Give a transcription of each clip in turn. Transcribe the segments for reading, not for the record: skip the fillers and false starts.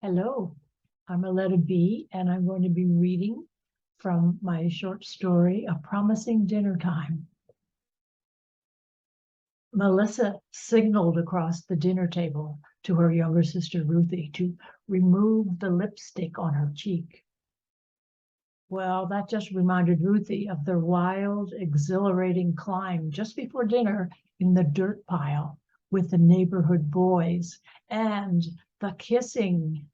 Hello, I'm Aletta Bee, and I'm going to be reading from my short story, A Promising Dinnertime. Melissa signaled across the dinner table to her younger sister Ruthie to remove the lipstick on her cheek. Well, that just reminded Ruthie of their wild, exhilarating climb just before dinner in the dirt pile with the neighborhood boys and the kissing.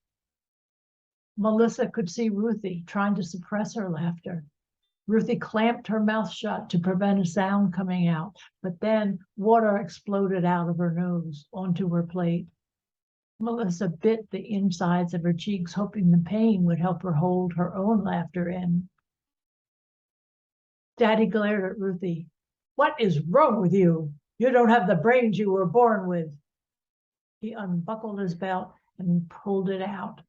Melissa could see Ruthie trying to suppress her laughter. Ruthie clamped her mouth shut to prevent a sound coming out, but then water exploded out of her nose onto her plate. Melissa bit the insides of her cheeks, hoping the pain would help her hold her own laughter in. Daddy glared at Ruthie. "What is wrong with you? You don't have the brains you were born with." He unbuckled his belt and pulled it out.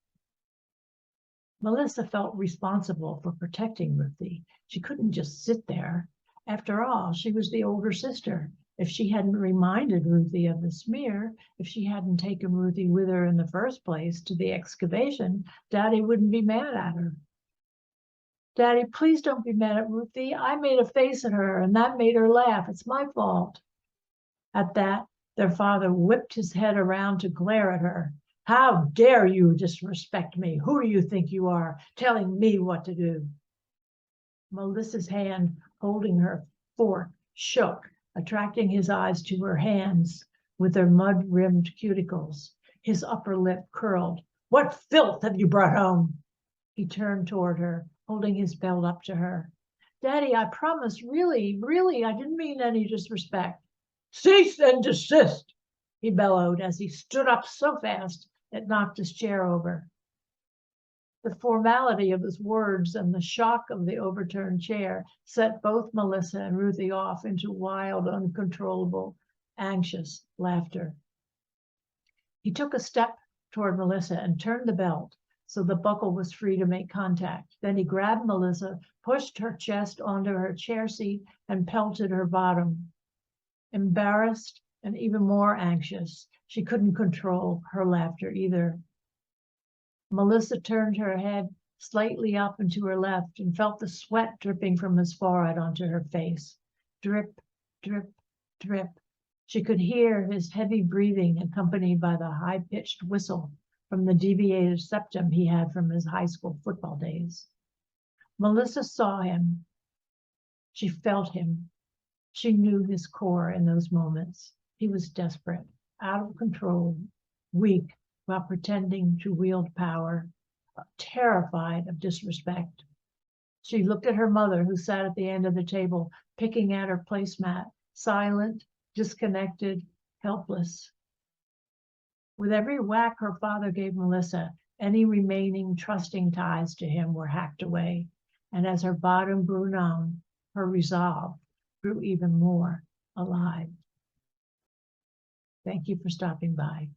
Melissa felt responsible for protecting Ruthie. She couldn't just sit there. After all, she was the older sister. If she hadn't reminded Ruthie of the smear, if she hadn't taken Ruthie with her in the first place to the excavation, Daddy wouldn't be mad at her. "Daddy, please don't be mad at Ruthie. I made a face at her, and that made her laugh. It's my fault." At that, their father whipped his head around to glare at her. "How dare you disrespect me? Who do you think you are, telling me what to do?" Melissa's hand holding her fork shook, attracting his eyes to her hands with their mud-rimmed cuticles. His upper lip curled. "What filth have you brought home?" He turned toward her, holding his belt up to her. "Daddy, I promise, really, I didn't mean any disrespect." "Cease and desist," he bellowed as he stood up so fast it knocked his chair over. The formality of his words and the shock of the overturned chair set both Melissa and Ruthie off into wild, uncontrollable, anxious laughter. He took a step toward Melissa and turned the belt so the buckle was free to make contact. Then he grabbed Melissa, pushed her chest onto her chair seat, and pelted her bottom. Embarrassed and even more anxious, she couldn't control her laughter either. Melissa turned her head slightly up and to her left and felt the sweat dripping from his forehead onto her face. Drip, drip, drip. She could hear his heavy breathing accompanied by the high-pitched whistle from the deviated septum he had from his high school football days. Melissa saw him. She felt him. She knew his core in those moments. He was desperate, out of control, weak, while pretending to wield power, terrified of disrespect. She looked at her mother, who sat at the end of the table, picking at her placemat, silent, disconnected, helpless. With every whack her father gave Melissa, any remaining trusting ties to him were hacked away. And as her bottom grew numb, her resolve grew even more alive. Thank you for stopping by.